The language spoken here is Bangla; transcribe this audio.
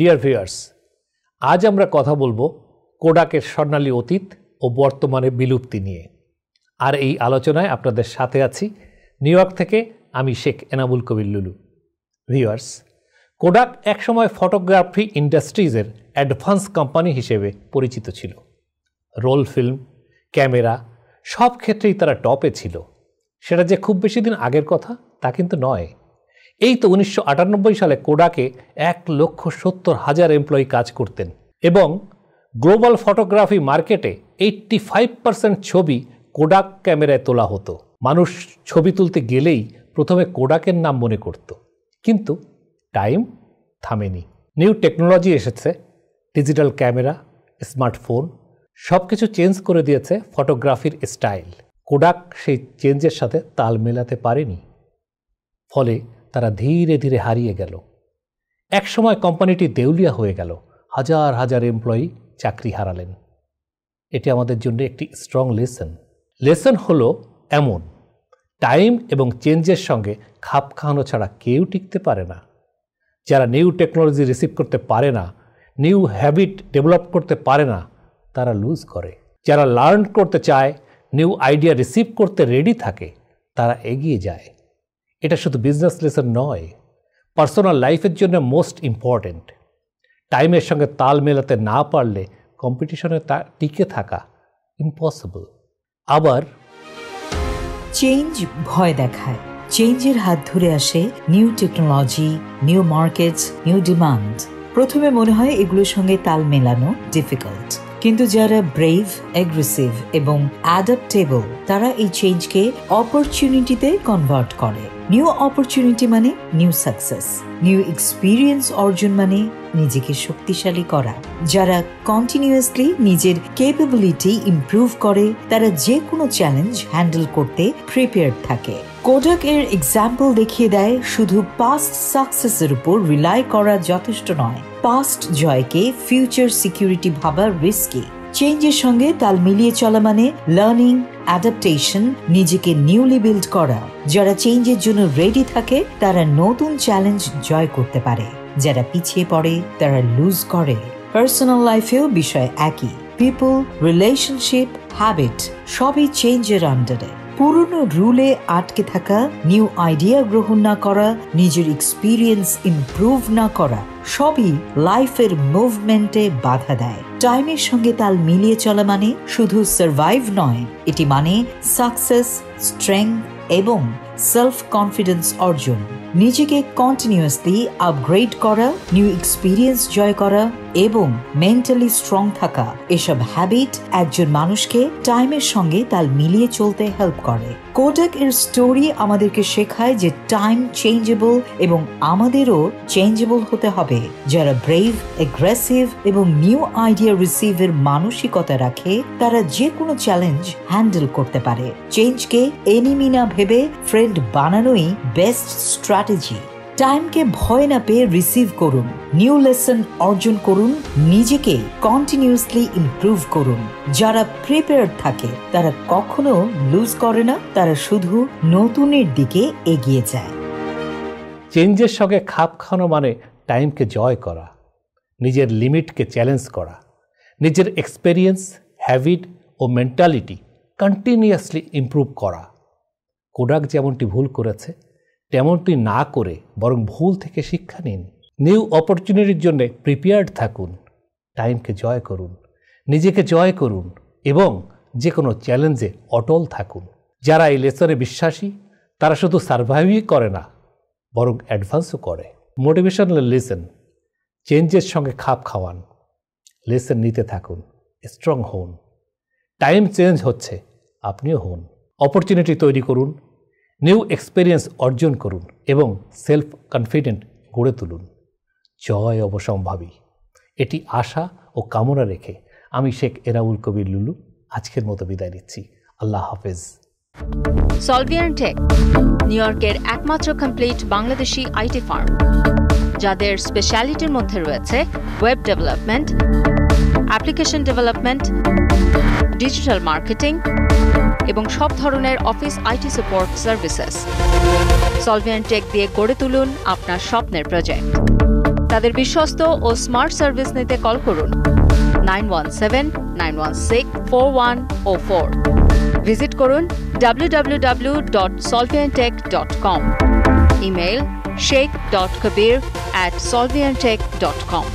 ডিয়ার ভিউয়ার্স, আজ আমরা কথা বলবো কোডাকের স্বর্ণালী অতীত ও বর্তমানে বিলুপ্তি নিয়ে। আর এই আলোচনায় আপনাদের সাথে আছি নিউ ইয়র্ক থেকে আমি শেখ এনামুল কবির লুলু। ভিউয়ার্স, কোডাক একসময় ফটোগ্রাফি ইন্ডাস্ট্রিজের অ্যাডভান্স কোম্পানি হিসেবে পরিচিত ছিল। রোল ফিল্ম, ক্যামেরা সব ক্ষেত্রেই তারা টপে ছিল। সেটা যে খুব বেশি দিন আগের কথা তা কিন্তু নয়। এই তো 1998 সালে কোডাকে 1,70,000 এমপ্লয়ি কাজ করতেন এবং গ্লোবাল ফটোগ্রাফি মার্কেটে 85% ছবি কোডাক ক্যামেরায় তোলা হতো। মানুষ ছবি তুলতে গেলেই প্রথমে কোডাকের নাম মনে করত, কিন্তু টাইম থামেনি। নিউ টেকনোলজি এসেছে, ডিজিটাল ক্যামেরা, স্মার্টফোন সব কিছু চেঞ্জ করে দিয়েছে ফটোগ্রাফির স্টাইল। কোডাক সেই চেঞ্জের সাথে তাল মেলাতে পারেনি, ফলে তারা ধীরে ধীরে হারিয়ে গেল। একসময় কোম্পানিটি দেউলিয়া হয়ে গেল, হাজার হাজার এমপ্লয়ি চাকরি হারালেন। এটি আমাদের জন্য একটি স্ট্রং লেসন হলো এমন, টাইম এবং চেঞ্জের সঙ্গে খাপ খাওয়ানো ছাড়া কেউ টিকতে পারে না। যারা নিউ টেকনোলজি রিসিভ করতে পারে না, নিউ হ্যাবিট ডেভেলপ করতে পারে না, তারা লুজ করে। যারা লার্ন করতে চায়, নিউ আইডিয়া রিসিভ করতে রেডি থাকে, তারা এগিয়ে যায়। এটা শুধু বিজনেস লেসন নয়, পার্সোনাল লাইফের জন্য মোস্ট ইম্পর্ট্যান্ট। টাইমের সঙ্গে তাল মেলাতে না পারলে কম্পিটিশনে টিকে থাকা ইম্পসিবল। আবার চেঞ্জ ভয় দেখায়, চেঞ্জের হাত ধরে আসে new technology, new markets, new demand. প্রথমে মনে হয় এগুলোর সঙ্গে তাল মেলানো ডিফিকাল্ট, কিন্তু যারা ব্রেভ, অ্যাগ্রেসিভ এবং অ্যাডাপ্টেবল তারা এই চেঞ্জকে অপরচুনিটিতে কনভার্ট করে। নিউ অপরচুনিটি মানে নিউ সাকসেস, নিউ এক্সপিরিয়েন্স অর্জন মানে নিজেকে শক্তিশালী করা। যারা কন্টিনিউয়াসলি নিজের ক্যাপাবিলিটি ইমপ্রুভ করে তারা যে কোনো চ্যালেঞ্জ হ্যান্ডেল করতে প্রিপেয়ার্ড থাকে। কোডাক এর এক্সাম্পল দেখিয়ে দেয় শুধু পাস্ট সাকসেসের উপর রিলাই করা যথেষ্ট নয়, পাস্ট জয়কে ফিউচার সিকিউরিটি ভাবা রিস্কি। চেঞ্জের সঙ্গে তাল মিলিয়ে চলা মানে লার্নিং, অ্যাডাপ্টেশন, নিজেকে নিউলি বিল্ড করা। যারা চেঞ্জের জন্য রেডি থাকে তারা নতুন চ্যালেঞ্জ জয় করতে পারে, যারা পিছিয়ে পড়ে তারা লুজ করে। পার্সোনাল লাইফেও বিষয় একই, পিপল, রিলেশনশিপ, হ্যাবিট সবই চেঞ্জের আন্ডারে। পুরনো রুলে আটকে থাকা, নিউ আইডিয়া গ্রহণ না করা, নিজের এক্সপিরিয়েন্স ইমপ্রুভ না করা সবই লাইফের মুভমেন্টে বাধা দেয়। টাইমের সঙ্গে তাল মিলিয়ে চলা মানে শুধু সার্ভাইভ নয়, এটি মানে সাকসেস, স্ট্রেংথ এবং সেলফ কনফিডেন্স অর্জন। নিজেকে কন্টিনিউয়াসলি আপগ্রেড করা, নিউ এক্সপিরিয়েন্স জয় করা এবং মেন্টালি স্ট্রং থাকা, এসব হ্যাবিট একজন মানুষকে টাইমের সঙ্গে তাল মিলিয়ে চলতে হেল্প করে। কোডাক এর স্টোরি আমাদেরকে শেখায় যে টাইম চেঞ্জেবল এবং আমাদেরও চেঞ্জেবল হতে হবে। যারা ব্রেভ, অ্যাগ্রেসিভ এবং নিউ আইডিয়া রিসিভের মানসিকতা রাখে তারা যে কোনো চ্যালেঞ্জ হ্যান্ডেল করতে পারে। চেঞ্জকে এনিমি না ভেবে ফ্রেন্ড বানানোই বেস্ট স্ট্র্যাটেজি। টাইমকে ভয় না পেয়ে রিসিভ করুন, নিউ লেসন অর্জন করুন, নিজেকে কন্টিনিউয়াসলি ইমপ্রুভ করুন। যারা প্রিপেয়ার্ড থাকে তারা কখনো লুজ করে না, তারা শুধু নতুনের দিকে এগিয়ে যায়। চেঞ্জের সঙ্গে খাপ খাওয়ানো মানে টাইমকে জয় করা, নিজের লিমিটকে চ্যালেঞ্জ করা, নিজের এক্সপেরিয়েন্স, হ্যাবিট ও মেন্টালিটি কন্টিনিউয়াসলি ইমপ্রুভ করা। কোডাক যেমনটি ভুল করেছে তেমনটি না করে বরং ভুল থেকে শিক্ষা নিন। নিউ অপরচুনিটির জন্য প্রিপেয়ার্ড থাকুন, টাইমকে জয় করুন, নিজেকে জয় করুন এবং যে কোনো চ্যালেঞ্জে অটল থাকুন। যারা এই লেসনে বিশ্বাসী তারা শুধু সার্ভাইভই করে না, বরং অ্যাডভান্সও করে। মোটিভেশনাল লেসন, চেঞ্জের সঙ্গে খাপ খাওয়ান, লেসন নিতে থাকুন, স্ট্রং হন। টাইম চেঞ্জ হচ্ছে, আপনিও হন। অপরচুনিটি তৈরি করুন, নিউ এক্সপিরিয়েন্স অর্জন করুন এবং সেলফ কনফিডেন্ট গড়ে তুলুন। জয় অবসম্ভাবী, এটি আশা ও কামনা রেখে আমি শেখ এনামুল কবির লুলু আজকের মতো বিদায় নিচ্ছি। আল্লাহ হাফেজ। সলভিয়ান টেক নিউ ইয়র্কের একমাত্র কমপ্লিট বাংলাদেশি আইটি ফার্ম, যাদের স্পেশালিটির মধ্যে রয়েছে web development, application development, digital marketing এবং সব ধরনের office IT support services. Solvian Tech দিয়ে গড়ে তুলুন আপনার স্বপ্নের প্রজেক্ট। তাদের বিশ্বস্ত ও স্মার্ট সার্ভিস নিতে কল করুন 9179164104। ভিজিট করুন www.solviantech.com। Email sheikh.kabir@solviantech.com।